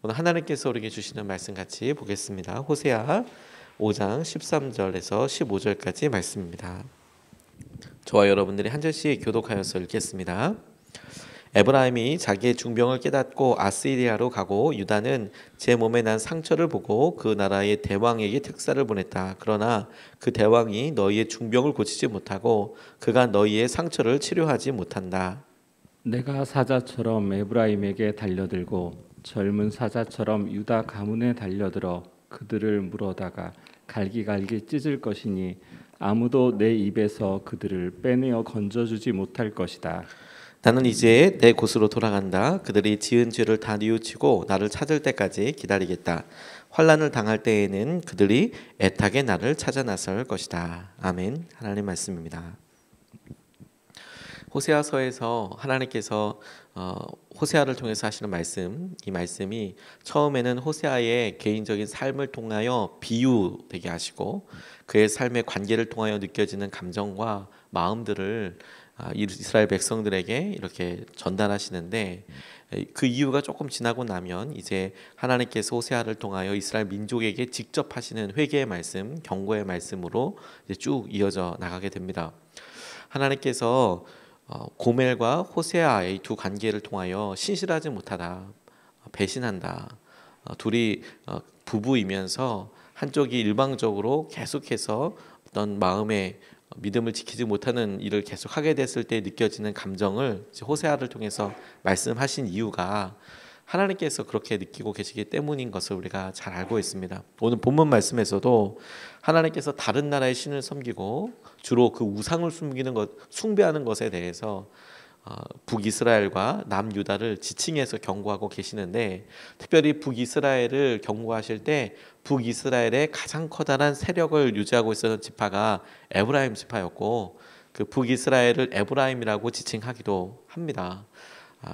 오늘 하나님께서 우리에게 주시는 말씀 같이 보겠습니다. 호세아 5장 13절에서 15절까지 말씀입니다. 저와 여러분들이 한 절씩 교독하여서 읽겠습니다. 에브라임이 자기의 중병을 깨닫고 아스리아로 가고 유다는 제 몸에 난 상처를 보고 그 나라의 대왕에게 특사를 보냈다. 그러나 그 대왕이 너희의 중병을 고치지 못하고 그가 너희의 상처를 치료하지 못한다. 내가 사자처럼 에브라임에게 달려들고 젊은 사자처럼 유다 가문에 달려들어 그들을 물어다가 갈기갈기 찢을 것이니 아무도 내 입에서 그들을 빼내어 건져주지 못할 것이다. 나는 이제 내 곳으로 돌아간다. 그들이 지은 죄를 다 뉘우치고 나를 찾을 때까지 기다리겠다. 환난을 당할 때에는 그들이 애타게 나를 찾아 나설 것이다. 아멘. 하나님 말씀입니다. 호세아서에서 하나님께서 호세아를 통해서 하시는 말씀, 이 말씀이 처음에는 호세아의 개인적인 삶을 통하여 비유되게 하시고 그의 삶의 관계를 통하여 느껴지는 감정과 마음들을 이스라엘 백성들에게 이렇게 전달하시는데, 그 이유가 조금 지나고 나면 이제 하나님께서 호세아를 통하여 이스라엘 민족에게 직접 하시는 회개의 말씀, 경고의 말씀으로 이제 쭉 이어져 나가게 됩니다. 하나님께서 고멜과 호세아의 두 관계를 통하여 신실하지 못하다, 배신한다, 둘이 부부이면서 한쪽이 일방적으로 계속해서 어떤 마음의 믿음을 지키지 못하는 일을 계속하게 됐을 때 느껴지는 감정을 호세아를 통해서 말씀하신 이유가 하나님께서 그렇게 느끼고 계시기 때문인 것을 우리가 잘 알고 있습니다. 오늘 본문 말씀에서도 하나님께서 다른 나라의 신을 섬기고 주로 그 우상을 숭배하는 것에 대해서 북이스라엘과 남유다를 지칭해서 경고하고 계시는데, 특별히 북이스라엘을 경고하실 때 북이스라엘의 가장 커다란 세력을 유지하고 있었던 지파가 에브라임 지파였고, 그 북이스라엘을 에브라임이라고 지칭하기도 합니다.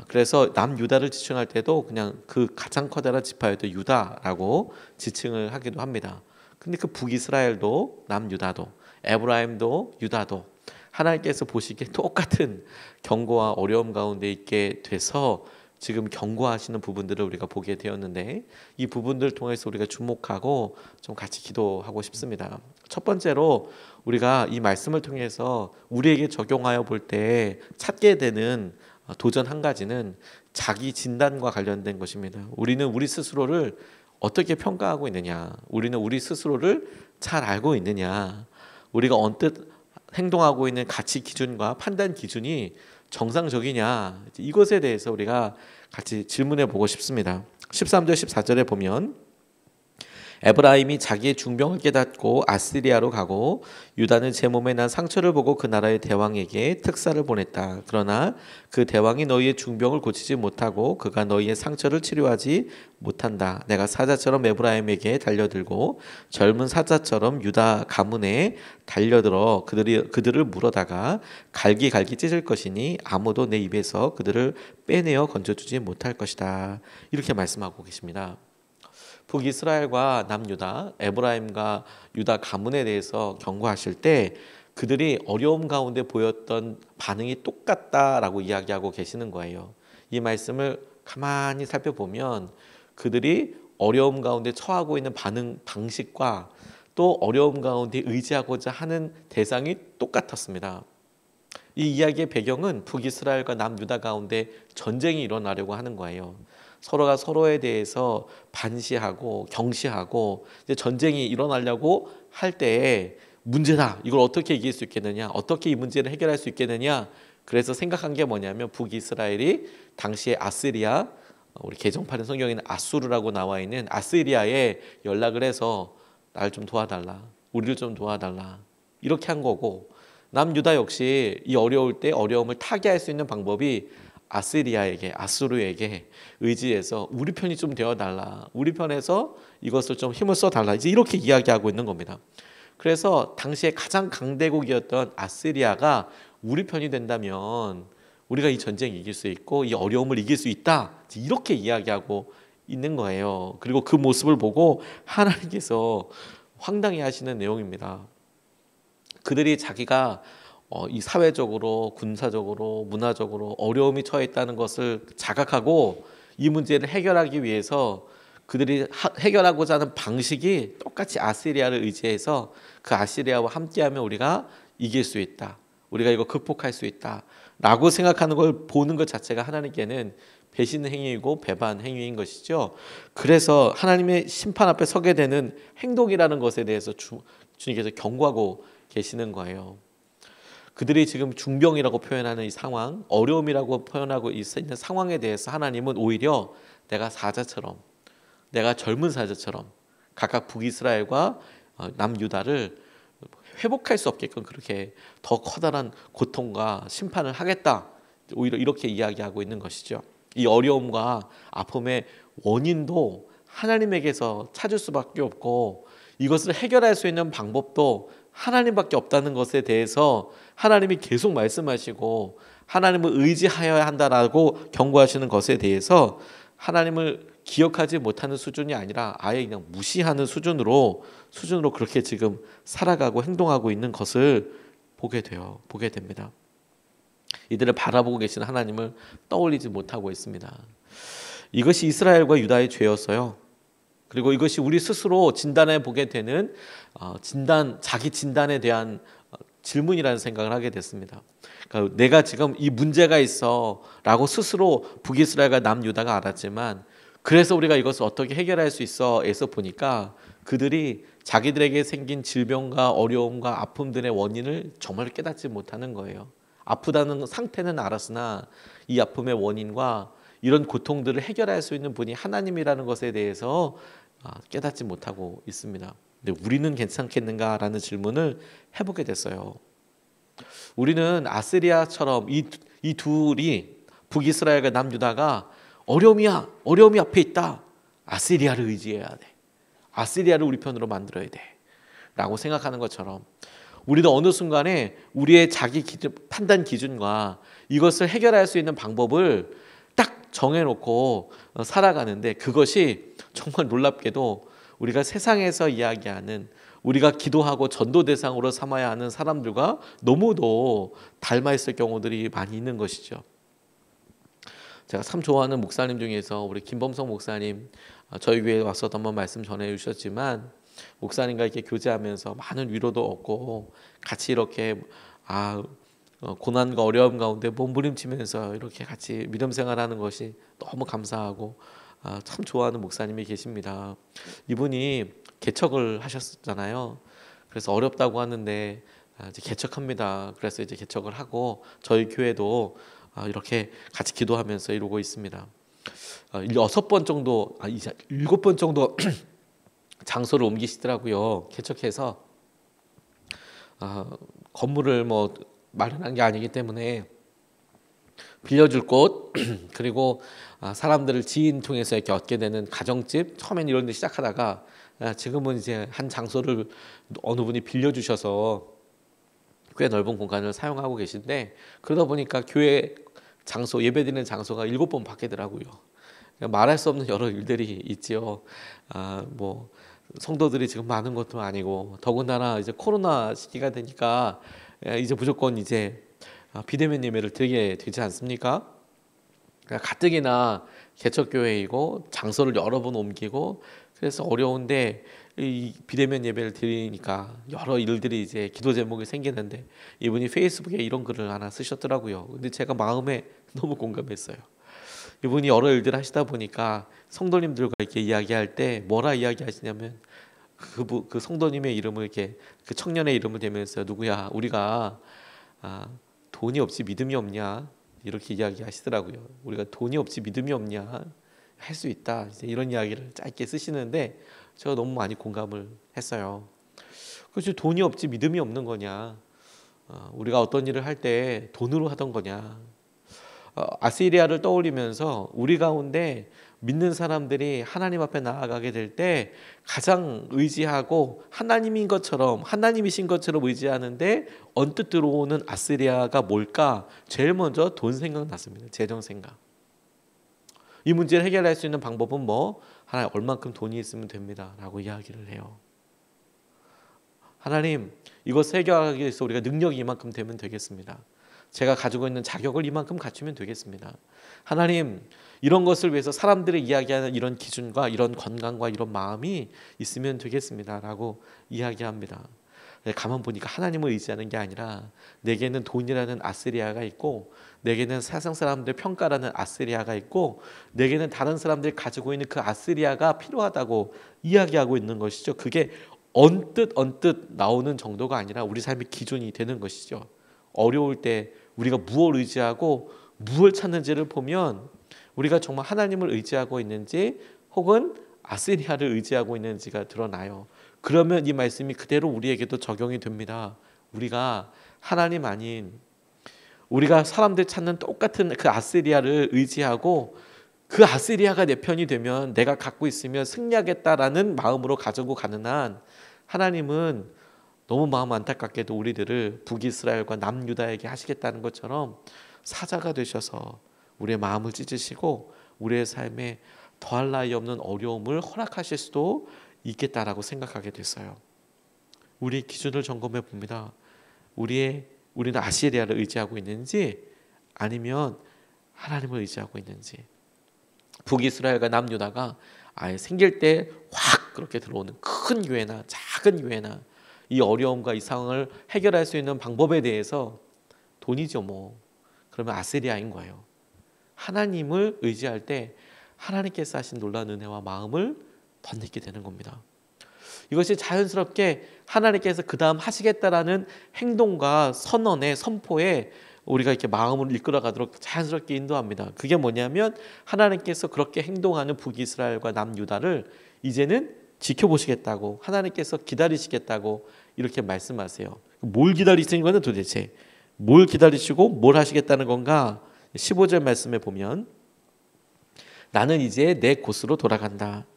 그래서 남유다를 지칭할 때도 그냥 그 가장 커다란 지파였던 유다라고 지칭을 하기도 합니다. 근데 그 북이스라엘도 남유다도 에브라임도 유다도 하나님께서 보시기에 똑같은 경고와 어려움 가운데 있게 돼서 지금 경고하시는 부분들을 우리가 보게 되었는데, 이 부분들을 통해서 우리가 주목하고 좀 같이 기도하고 싶습니다. 첫 번째로 우리가 이 말씀을 통해서 우리에게 적용하여 볼 때 찾게 되는 도전 한 가지는 자기 진단과 관련된 것입니다. 우리는 우리 스스로를 어떻게 평가하고 있느냐, 우리는 우리 스스로를 잘 알고 있느냐, 우리가 언뜻 행동하고 있는 가치 기준과 판단 기준이 정상적이냐, 이것에 대해서 우리가 같이 질문해 보고 싶습니다. 13절 14절에 보면 에브라임이 자기의 중병을 깨닫고 아스리아로 가고 유다는 제 몸에 난 상처를 보고 그 나라의 대왕에게 특사를 보냈다. 그러나 그 대왕이 너희의 중병을 고치지 못하고 그가 너희의 상처를 치료하지 못한다. 내가 사자처럼 에브라임에게 달려들고 젊은 사자처럼 유다 가문에 달려들어 그들을 물어다가 갈기갈기 찢을 것이니 아무도 내 입에서 그들을 빼내어 건져주지 못할 것이다. 이렇게 말씀하고 계십니다. 북이스라엘과 남유다, 에브라임과 유다 가문에 대해서 경고하실 때 그들이 어려움 가운데 보였던 반응이 똑같다라고 이야기하고 계시는 거예요. 이 말씀을 가만히 살펴보면 그들이 어려움 가운데 처하고 있는 반응 방식과 또 어려움 가운데 의지하고자 하는 대상이 똑같았습니다. 이 이야기의 배경은 북이스라엘과 남유다 가운데 전쟁이 일어나려고 하는 거예요. 서로가 서로에 대해서 반시하고 경시하고 이제 전쟁이 일어나려고 할 때에 문제다, 이걸 어떻게 이길 수 있겠느냐, 어떻게 이 문제를 해결할 수 있겠느냐, 그래서 생각한 게 뭐냐면 북이스라엘이 당시에 아스리아, 우리 개정판의 성경에는 아수르라고 나와 있는 아스리아에 연락을 해서 날 좀 도와달라, 우리를 좀 도와달라, 이렇게 한 거고, 남유다 역시 이 어려울 때 어려움을 타개할 수 있는 방법이 아스리아에게, 아수르에게 의지해서 우리 편이 좀 되어달라, 우리 편에서 이것을 좀 힘을 써달라, 이제 이렇게 이야기하고 있는 겁니다. 그래서 당시에 가장 강대국이었던 아스리아가 우리 편이 된다면 우리가 이 전쟁을 이길 수 있고 이 어려움을 이길 수 있다, 이렇게 이야기하고 있는 거예요. 그리고 그 모습을 보고 하나님께서 황당해 하시는 내용입니다. 그들이 자기가 이 사회적으로, 군사적으로, 문화적으로 어려움이 처해 있다는 것을 자각하고 이 문제를 해결하기 위해서 그들이 해결하고자 하는 방식이 똑같이 아시리아를 의지해서 그 아시리아와 함께하면 우리가 이길 수 있다, 우리가 이거 극복할 수 있다 라고 생각하는 걸 보는 것 자체가 하나님께는 배신 행위이고 배반 행위인 것이죠. 그래서 하나님의 심판 앞에 서게 되는 행동이라는 것에 대해서 주님께서 경고하고 계시는 거예요. 그들이 지금 중병이라고 표현하는 이 상황, 어려움이라고 표현하고 있는 상황에 대해서 하나님은 오히려 내가 사자처럼, 내가 젊은 사자처럼 각각 북이스라엘과 남유다를 회복할 수 없게끔 그렇게 더 커다란 고통과 심판을 하겠다, 오히려 이렇게 이야기하고 있는 것이죠. 이 어려움과 아픔의 원인도 하나님에게서 찾을 수밖에 없고 이것을 해결할 수 있는 방법도 하나님밖에 없다는 것에 대해서 하나님이 계속 말씀하시고 하나님을 의지하여야 한다라고 경고하시는 것에 대해서 하나님을 기억하지 못하는 수준이 아니라 아예 그냥 무시하는 수준으로 그렇게 지금 살아가고 행동하고 있는 것을 보게 됩니다. 이들을 바라보고 계시는 하나님을 떠올리지 못하고 있습니다. 이것이 이스라엘과 유다의 죄였어요. 그리고 이것이 우리 스스로 진단해 보게 되는 자기 진단에 대한 질문이라는 생각을 하게 됐습니다. 그러니까 내가 지금 이 문제가 있어라고 스스로 북이스라엘과 남유다가 알았지만, 그래서 우리가 이것을 어떻게 해결할 수 있어에서 보니까 그들이 자기들에게 생긴 질병과 어려움과 아픔들의 원인을 정말 깨닫지 못하는 거예요. 아프다는 상태는 알았으나 이 아픔의 원인과 이런 고통들을 해결할 수 있는 분이 하나님이라는 것에 대해서 깨닫지 못하고 있습니다. 근데 우리는 괜찮겠는가라는 질문을 해보게 됐어요. 우리는 아시리아처럼 이 둘이, 북이스라엘과 남유다가 어려움이 앞에 있다, 아시리아를 의지해야 돼, 아시리아를 우리 편으로 만들어야 돼 라고 생각하는 것처럼 우리도 어느 순간에 우리의 자기 판단 기준과 이것을 해결할 수 있는 방법을 딱 정해놓고 살아가는데, 그것이 정말 놀랍게도 우리가 세상에서 이야기하는, 우리가 기도하고 전도 대상으로 삼아야 하는 사람들과 너무도 닮아 있을 경우들이 많이 있는 것이죠. 제가 참 좋아하는 목사님 중에서 우리 김범성 목사님, 저희 교회에 와서도 한번 말씀 전해 주셨지만, 목사님과 이렇게 교제하면서 많은 위로도 얻고 같이 이렇게 고난과 어려움 가운데 몸부림치면서 이렇게 같이 믿음 생활하는 것이 너무 감사하고 참 좋아하는 목사님이 계십니다. 이분이 개척을 하셨잖아요. 그래서 어렵다고 하는데 이제 개척합니다. 그래서 이제 개척을 하고 저희 교회도 이렇게 같이 기도하면서 이루고 있습니다. 6번 정도, 이제 7번 정도 장소를 옮기시더라고요. 개척해서 건물을 뭐 마련한 게 아니기 때문에 빌려줄 곳 그리고 사람들을 지인 통해서 이렇게 얻게 되는 가정집, 처음엔 이런 데 시작하다가 지금은 이제 한 장소를 어느 분이 빌려주셔서 꽤 넓은 공간을 사용하고 계신데, 그러다 보니까 교회 장소, 예배드리는 장소가 7번 바뀌더라고요. 말할 수 없는 여러 일들이 있지요. 뭐 성도들이 지금 많은 것도 아니고, 더군다나 이제 코로나 시기가 되니까 이제 무조건 이제 비대면 예배를 드리게 되지 않습니까? 그러니까 가뜩이나 개척교회이고 장소를 여러 번 옮기고 그래서 어려운데, 이 비대면 예배를 드리니까 여러 일들이 이제 기도 제목이 생기는데, 이분이 페이스북에 이런 글을 하나 쓰셨더라고요. 근데 제가 마음에 너무 공감했어요. 이분이 여러 일들 하시다 보니까 성도님들과 이렇게 이야기할 때 뭐라 이야기하시냐면, 그 성도님의 이름을 이렇게, 그 청년의 이름을 대면서 누구야, 우리가 돈이 없지 믿음이 없냐, 이렇게 이야기하시더라고요. 우리가 돈이 없지 믿음이 없냐, 할 수 있다, 이제 이런 이야기를 짧게 쓰시는데 제가 너무 많이 공감을 했어요. 그렇지, 돈이 없지 믿음이 없는 거냐, 우리가 어떤 일을 할 때 돈으로 하던 거냐. 아시리아를 떠올리면서 우리 가운데 믿는 사람들이 하나님 앞에 나아가게 될 때 가장 의지하고 하나님이신 것처럼 의지하는데 언뜻 들어오는 아시리아가 뭘까? 제일 먼저 돈 생각났습니다. 재정 생각. 이 문제를 해결할 수 있는 방법은 뭐? 하나님, 얼만큼 돈이 있으면 됩니다 라고 이야기를 해요. 하나님, 이것을 해결하기 위해서 우리가 능력이 이만큼 되면 되겠습니다. 제가 가지고 있는 자격을 이만큼 갖추면 되겠습니다. 하나님, 이런 것을 위해서 사람들이 이야기하는 이런 기준과 이런 건강과 이런 마음이 있으면 되겠습니다라고 이야기합니다. 가만 보니까 하나님을 의지하는 게 아니라 내게는 돈이라는 아스리아가 있고, 내게는 세상 사람들의 평가라는 아스리아가 있고, 내게는 다른 사람들이 가지고 있는 그 아스리아가 필요하다고 이야기하고 있는 것이죠. 그게 언뜻 나오는 정도가 아니라 우리 삶의 기준이 되는 것이죠. 어려울 때 우리가 무엇을 의지하고 무엇을 찾는지를 보면 우리가 정말 하나님을 의지하고 있는지 혹은 아스리아를 의지하고 있는지가 드러나요. 그러면 이 말씀이 그대로 우리에게도 적용이 됩니다. 우리가 하나님 아닌, 우리가 사람들 찾는 똑같은 그 아스리아를 의지하고 그 아스리아가 내 편이 되면 내가 갖고 있으면 승리하겠다라는 마음으로 가지고 가는 한, 하나님은 너무 마음 안타깝게도 우리들을 북이스라엘과 남유다에게 하시겠다는 것처럼 사자가 되셔서 우리의 마음을 찢으시고 우리의 삶에 더할 나위 없는 어려움을 허락하실 수도 있겠다라고 생각하게 됐어요. 우리 기준을 점검해 봅니다. 우리는 아시리아를 의지하고 있는지 아니면 하나님을 의지하고 있는지. 북이스라엘과 남유다가 아예 생길 때 확 그렇게 들어오는 큰 교회나 작은 교회나 이 어려움과 이 상황을 해결할 수 있는 방법에 대해서 돈이죠 뭐. 그러면 아스리아인 거예요. 하나님을 의지할 때 하나님께서 하신 놀라운 은혜와 마음을 덧입게 되는 겁니다. 이것이 자연스럽게 하나님께서 그 다음 하시겠다라는 행동과 선언의 선포에 우리가 이렇게 마음을 이끌어가도록 자연스럽게 인도합니다. 그게 뭐냐면 하나님께서 그렇게 행동하는 북이스라엘과 남유다를 이제는 지켜보시겠다고, 하나님께서 기다리시겠다고 이렇게 말씀하세요. 뭘 기다리시는 거는 도대체 뭘 기다리시고 뭘 하시겠다는 건가? 15절 말씀에 보면 나는 이제 내 곳으로 돌아간다.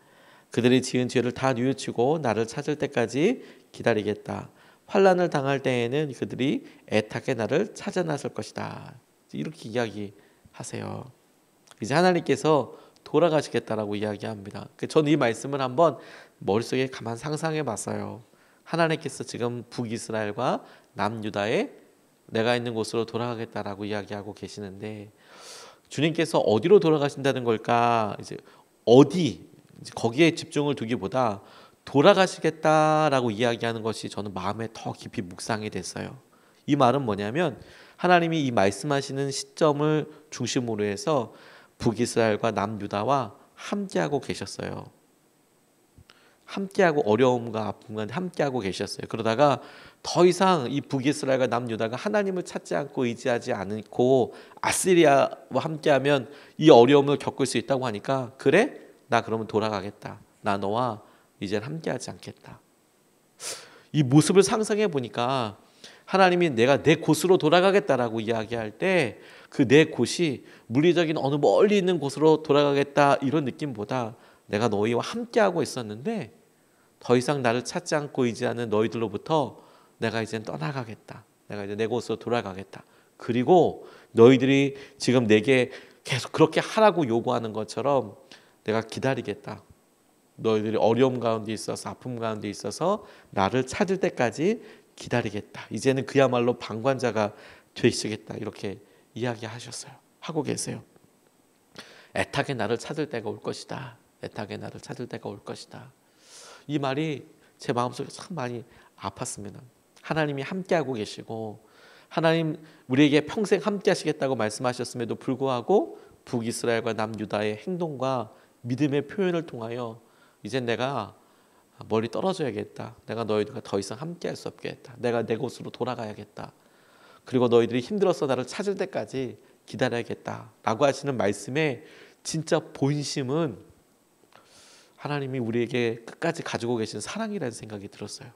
그들이 지은 죄를 다 뉘우치고 나를 찾을 때까지 기다리겠다. 환난을 당할 때에는 그들이 애타게 나를 찾아 나설 것이다. 이렇게 이야기하세요. 이제 하나님께서 돌아가시겠다라고 이야기합니다. 저는 이 말씀을 한번 머릿속에 가만 상상해 봤어요. 하나님께서 지금 북이스라엘과 남유다에 내가 있는 곳으로 돌아가겠다라고 이야기하고 계시는데, 주님께서 어디로 돌아가신다는 걸까? 이제 어디, 거기에 집중을 두기보다 돌아가시겠다라고 이야기하는 것이 저는 마음에 더 깊이 묵상이 됐어요. 이 말은 뭐냐면 하나님이 이 말씀하시는 시점을 중심으로 해서 북이스라엘과 남유다와 함께하고 계셨어요. 함께하고 어려움과 아픔과 함께하고 계셨어요. 그러다가 더 이상 이 북이스라엘과 남유다가 하나님을 찾지 않고 의지하지 않고 아시리아와 함께하면 이 어려움을 겪을 수 있다고 하니까, 그래? 나 그러면 돌아가겠다. 나 너와 이젠 함께하지 않겠다. 이 모습을 상상해 보니까 하나님이 내가 내 곳으로 돌아가겠다라고 이야기할 때 그 내 곳이 물리적인 어느 멀리 있는 곳으로 돌아가겠다 이런 느낌보다 내가 너희와 함께하고 있었는데 더 이상 나를 찾지 않고 의지하는 너희들로부터 내가 이젠 떠나가겠다. 내가 이제 내 곳으로 돌아가겠다. 그리고 너희들이 지금 내게 계속 그렇게 하라고 요구하는 것처럼 내가 기다리겠다. 너희들이 어려움 가운데 있어서 아픔 가운데 있어서 나를 찾을 때까지 기다리겠다. 이제는 그야말로 방관자가 되시겠다. 이렇게 이야기하셨어요. 하고 계세요. 애타게 나를 찾을 때가 올 것이다. 애타게 나를 찾을 때가 올 것이다. 이 말이 제 마음속에 참 많이 아팠습니다. 하나님이 함께하고 계시고 하나님 우리에게 평생 함께 하시겠다고 말씀하셨음에도 불구하고 북이스라엘과 남유다의 행동과 믿음의 표현을 통하여 이제 내가 멀리 떨어져야겠다. 내가 너희들과 더 이상 함께할 수 없겠다. 내가 내 곳으로 돌아가야겠다. 그리고 너희들이 힘들어서 나를 찾을 때까지 기다려야겠다 라고 하시는 말씀의 진짜 본심은 하나님이 우리에게 끝까지 가지고 계신 사랑이라는 생각이 들었어요.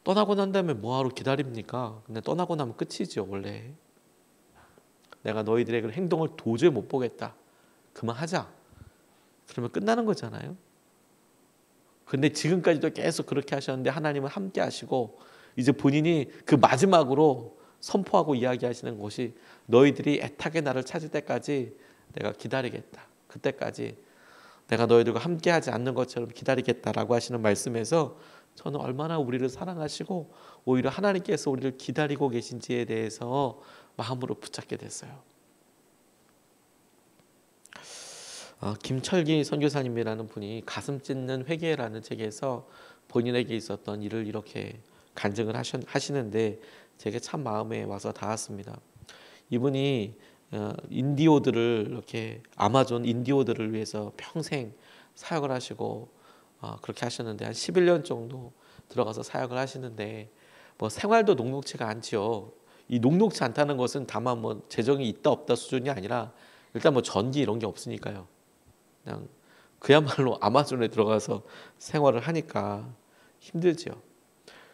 떠나고 난 다음에 뭐하러 기다립니까? 근데 떠나고 나면 끝이죠 원래. 내가 너희들의 그 행동을 도저히 못 보겠다. 그만하자. 그러면 끝나는 거잖아요. 근데 지금까지도 계속 그렇게 하셨는데 하나님은 함께 하시고 이제 본인이 그 마지막으로 선포하고 이야기하시는 것이 너희들이 애타게 나를 찾을 때까지 내가 기다리겠다. 그때까지 내가 너희들과 함께하지 않는 것처럼 기다리겠다라고 하시는 말씀에서 저는 얼마나 우리를 사랑하시고 오히려 하나님께서 우리를 기다리고 계신지에 대해서 마음으로 붙잡게 됐어요. 김철기 선교사님이라는 분이 가슴 찢는 회개라는 책에서 본인에게 있었던 일을 이렇게 간증을 하시는데 제게 참 마음에 와서 닿았습니다. 이분이 인디오들을 이렇게 아마존 인디오들을 위해서 평생 사역을 하시고 그렇게 하셨는데 한 11년 정도 들어가서 사역을 하시는데 뭐 생활도 녹록치가 않지요. 이 녹록치 않다는 것은 다만 뭐 재정이 있다 없다 수준이 아니라 일단 뭐 전기 이런 게 없으니까요. 그냥 그야말로 아마존에 들어가서 생활을 하니까 힘들지요.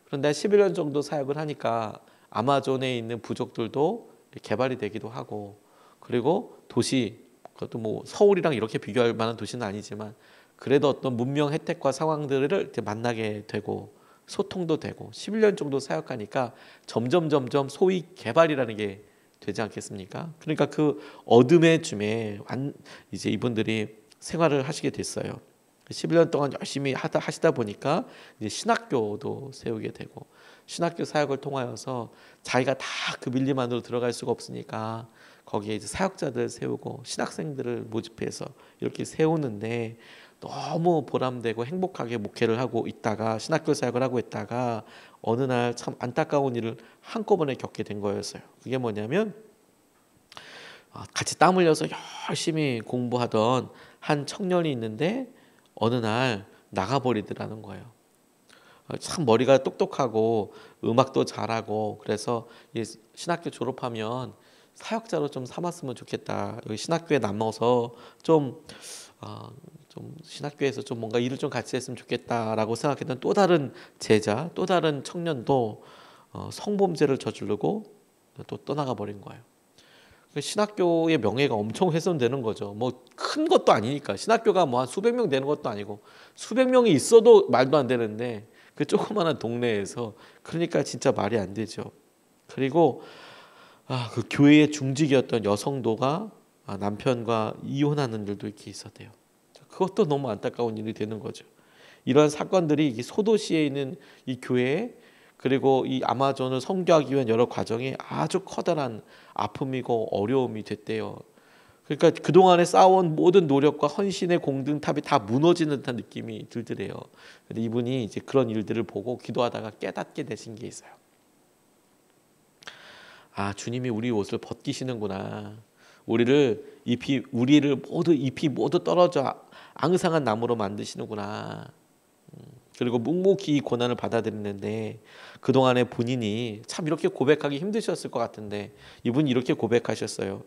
그런데 11년 정도 사역을 하니까 아마존에 있는 부족들도 개발이 되기도 하고 그리고 도시 그것도 뭐 서울이랑 이렇게 비교할 만한 도시는 아니지만 그래도 어떤 문명 혜택과 상황들을 이렇게 만나게 되고 소통도 되고 11년 정도 사역하니까 점점 소위 개발이라는 게 되지 않겠습니까? 그러니까 그 어둠의 줌에 이제 이분들이 생활을 하시게 됐어요. 11년 동안 열심히 하시다 보니까 이제 신학교도 세우게 되고 신학교 사역을 통하여서 자기가 다 그 밀림 안으로 들어갈 수가 없으니까 거기에 이제 사역자들 세우고 신학생들을 모집해서 이렇게 세우는데 너무 보람되고 행복하게 목회를 하고 있다가 신학교 사역을 하고 있다가 어느 날 참 안타까운 일을 한꺼번에 겪게 된 거였어요. 그게 뭐냐면 같이 땀 흘려서 열심히 공부하던 한 청년이 있는데 어느 날 나가버리더라는 거예요. 참 머리가 똑똑하고 음악도 잘하고 그래서 신학교 졸업하면 사역자로 좀 삼았으면 좋겠다. 여기 신학교에 남아서 좀 신학교에서 좀 뭔가 일을 좀 같이 했으면 좋겠다라고 생각했던 또 다른 제자, 또 다른 청년도 성범죄를 저지르고 또 떠나가 버린 거예요. 신학교의 명예가 엄청 훼손되는 거죠. 뭐 큰 것도 아니니까 신학교가 뭐 한 수백 명 되는 것도 아니고 수백 명이 있어도 말도 안 되는데 그 조그마한 동네에서 그러니까 진짜 말이 안 되죠. 그리고 그 교회의 중직이었던 여성도가 남편과 이혼하는 일도 이렇게 있었대요. 그것도 너무 안타까운 일이 되는 거죠. 이런 사건들이 소도시에 있는 이 교회에 그리고 이 아마존을 선교하기 위한 여러 과정이 아주 커다란 아픔이고 어려움이 됐대요. 그러니까 그동안에 쌓아온 모든 노력과 헌신의 공든탑이 다 무너지는 듯한 느낌이 들더래요. 근데 이분이 이제 그런 일들을 보고 기도하다가 깨닫게 되신 게 있어요. 주님이 우리 옷을 벗기시는구나. 우리를 잎이 모두 떨어져 앙상한 나무로 만드시는구나. 그리고 묵묵히 이 고난을 받아들이는데 그동안에 본인이 참 이렇게 고백하기 힘드셨을 것 같은데 이분이 이렇게 고백하셨어요.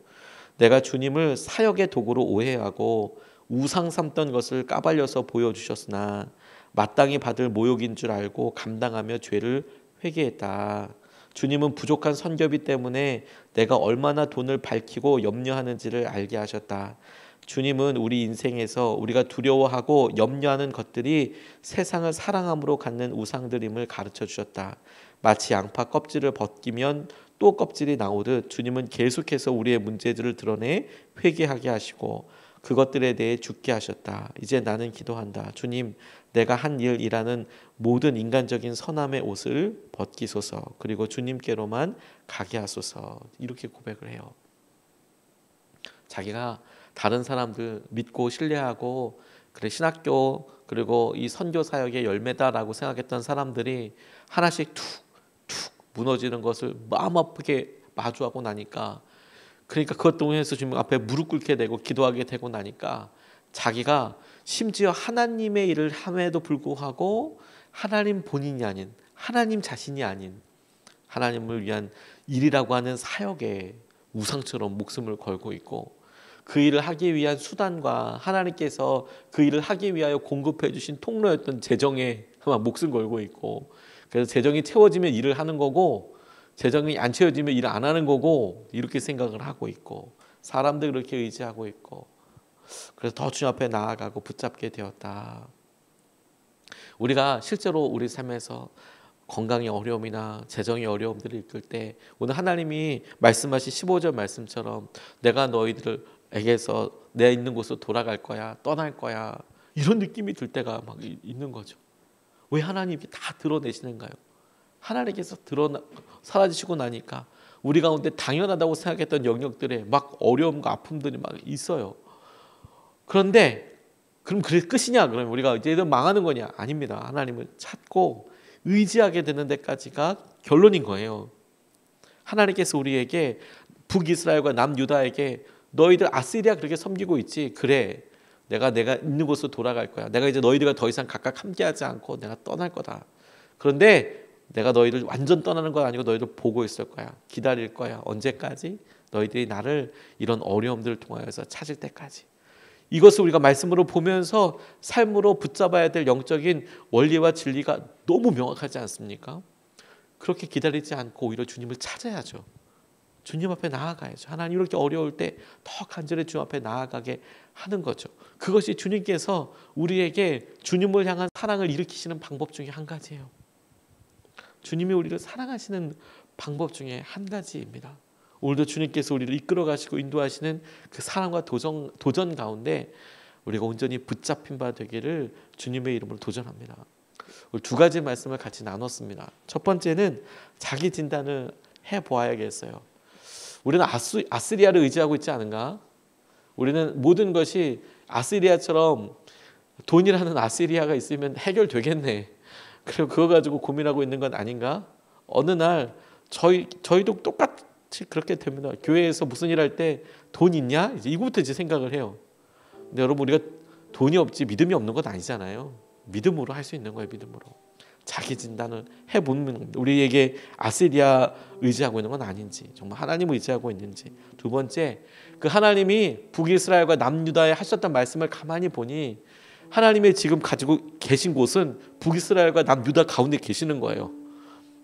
내가 주님을 사역의 도구로 오해하고 우상 삼던 것을 까발려서 보여주셨으나 마땅히 받을 모욕인 줄 알고 감당하며 죄를 회개했다. 주님은 부족한 선교비 때문에 내가 얼마나 돈을 밝히고 염려하는지를 알게 하셨다. 주님은 우리 인생에서 우리가 두려워하고 염려하는 것들이 세상을 사랑함으로 갖는 우상들임을 가르쳐 주셨다. 마치 양파 껍질을 벗기면 또 껍질이 나오듯 주님은 계속해서 우리의 문제들을 드러내 회개하게 하시고 그것들에 대해 죽게 하셨다. 이제 나는 기도한다. 주님, 내가 한 일이라는 모든 인간적인 선함의 옷을 벗기소서. 그리고 주님께로만 가게 하소서. 이렇게 고백을 해요. 자기가 다른 사람들 믿고 신뢰하고 그래 신학교 그리고 이 선교 사역의 열매다라고 생각했던 사람들이 하나씩 툭툭 무너지는 것을 마음 아프게 마주하고 나니까 그러니까 그것 통해서 주님 앞에 무릎 꿇게 되고 기도하게 되고 나니까 자기가 심지어 하나님의 일을 함에도 불구하고 하나님 본인이 아닌 하나님 자신이 아닌 하나님을 위한 일이라고 하는 사역에 우상처럼 목숨을 걸고 있고 그 일을 하기 위한 수단과 하나님께서 그 일을 하기 위하여 공급해 주신 통로였던 재정에 목숨 걸고 있고 그래서 재정이 채워지면 일을 하는 거고 재정이 안 채워지면 일을 안 하는 거고 이렇게 생각을 하고 있고 사람들 그렇게 의지하고 있고 그래서 더 주님 앞에 나아가고 붙잡게 되었다. 우리가 실제로 우리 삶에서 건강의 어려움이나 재정의 어려움들을 이끌 때 오늘 하나님이 말씀하신 15절 말씀처럼 내가 너희들에게서 내 있는 곳으로 돌아갈 거야 떠날 거야 이런 느낌이 들 때가 막 있는 거죠. 왜 하나님이 다 드러내시는가요? 하나님께서 사라지시고 나니까 우리 가운데 당연하다고 생각했던 영역들에 막 어려움과 아픔들이 막 있어요. 그런데 그럼 그게 끝이냐? 그러면 우리가 이제 망하는 거냐? 아닙니다. 하나님을 찾고 의지하게 되는 데까지가 결론인 거예요. 하나님께서 우리에게 북이스라엘과 남유다에게 너희들 아시리아 그렇게 섬기고 있지. 그래. 내가 있는 곳으로 돌아갈 거야. 내가 이제 너희들과 더 이상 각각 함께하지 않고 내가 떠날 거다. 그런데 내가 너희들 완전 떠나는 건 아니고 너희들 보고 있을 거야. 기다릴 거야. 언제까지? 너희들이 나를 이런 어려움들을 통하여서 찾을 때까지. 이것을 우리가 말씀으로 보면서 삶으로 붙잡아야 될 영적인 원리와 진리가 너무 명확하지 않습니까? 그렇게 기다리지 않고 오히려 주님을 찾아야죠. 주님 앞에 나아가야죠. 하나님 이렇게 어려울 때 더 간절히 주님 앞에 나아가게 하는 거죠. 그것이 주님께서 우리에게 주님을 향한 사랑을 일으키시는 방법 중에 한 가지예요. 주님이 우리를 사랑하시는 방법 중에 한 가지입니다. 오늘도 주님께서 우리를 이끌어 가시고 인도하시는 그 사랑과 도전 가운데 우리가 온전히 붙잡힌 바 되기를 주님의 이름으로 도전합니다. 오늘 두 가지 말씀을 같이 나눴습니다. 첫 번째는 자기 진단을 해보아야겠어요. 우리는 아시리아를 의지하고 있지 않은가? 우리는 모든 것이 아시리아처럼 돈이라는 아시리아가 있으면 해결되겠네. 그리고 그거 가지고 고민하고 있는 건 아닌가? 어느 날 저희도 똑같이 그렇게 됩니다. 교회에서 무슨 일 할 때 돈 있냐? 이거부터 이제 생각을 해요. 근데 여러분 우리가 돈이 없지 믿음이 없는 건 아니잖아요. 믿음으로 할 수 있는 거예요. 믿음으로. 자기 진단을 해보는 겁니다. 우리에게 아시리아 의지하고 있는 건 아닌지 정말 하나님을 의지하고 있는지. 두 번째 그 하나님이 북이스라엘과 남유다에 하셨던 말씀을 가만히 보니 하나님이 지금 가지고 계신 곳은 북이스라엘과 남유다 가운데 계시는 거예요.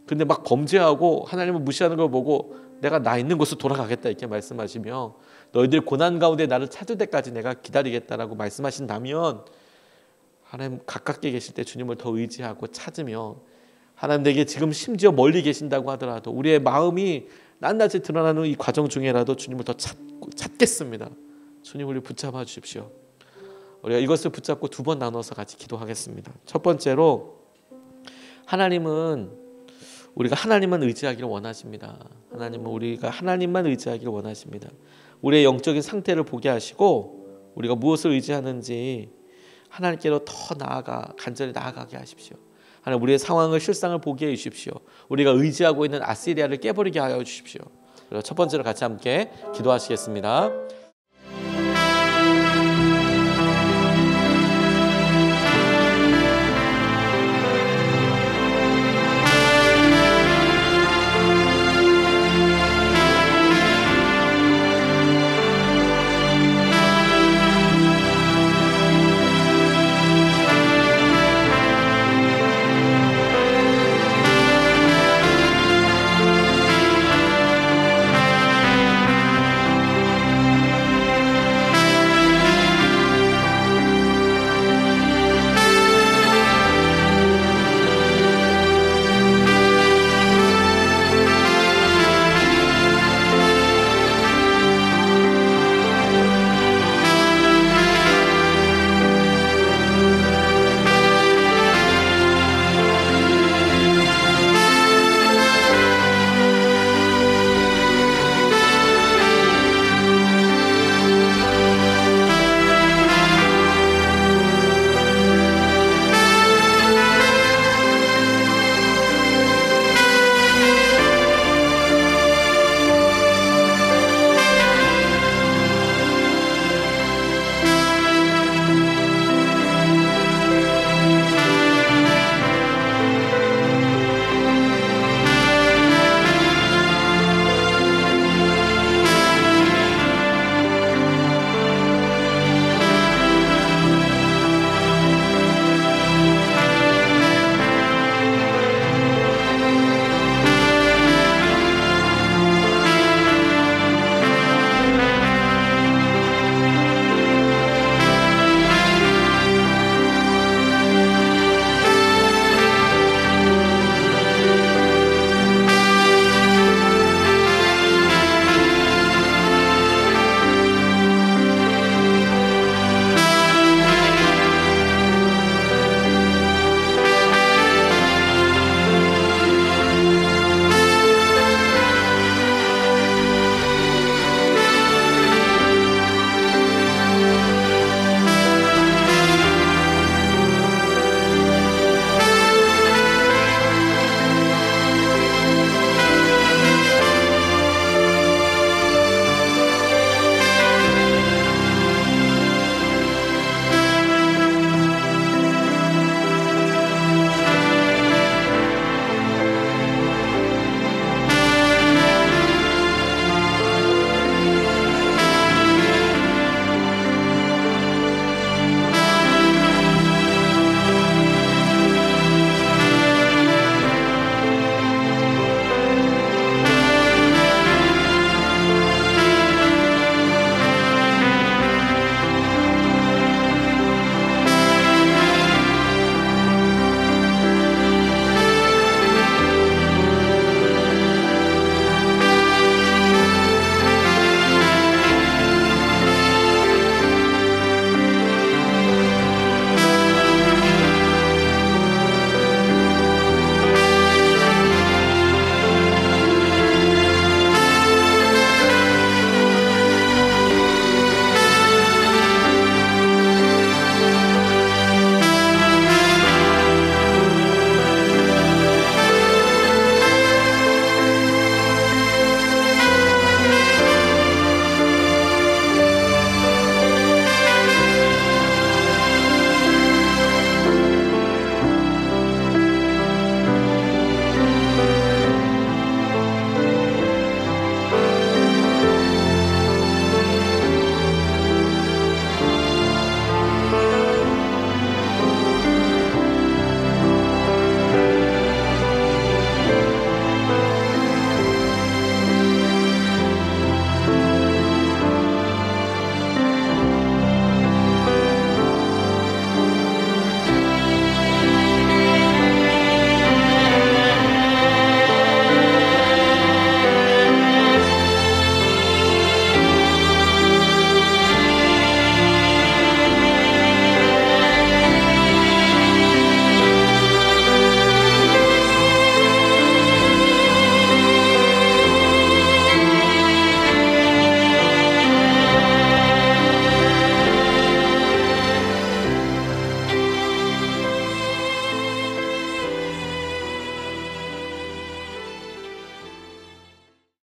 근데 막 범죄하고 하나님을 무시하는 걸 보고 내가 나 있는 곳으로 돌아가겠다 이렇게 말씀하시며 너희들 고난 가운데 나를 찾을 때까지 내가 기다리겠다라고 말씀하신다면 하나님 가깝게 계실 때 주님을 더 의지하고 찾으며 하나님 내게 지금 심지어 멀리 계신다고 하더라도 우리의 마음이 낱낱이 드러나는 이 과정 중에라도 주님을 더 찾겠습니다. 주님 우리 붙잡아 주십시오. 우리가 이것을 붙잡고 두 번 나눠서 같이 기도하겠습니다. 첫 번째로 우리가 하나님만 의지하기를 원하십니다. 하나님은 우리가 하나님만 의지하기를 원하십니다. 우리의 영적인 상태를 보게 하시고 우리가 무엇을 의지하는지 하나님께로 더 간절히 나아가게 하십시오. 하나님 우리의 상황을 실상을 보게 해주십시오. 우리가 의지하고 있는 아시리아를 깨버리게 하여 주십시오. 첫 번째로 같이 함께 기도하시겠습니다.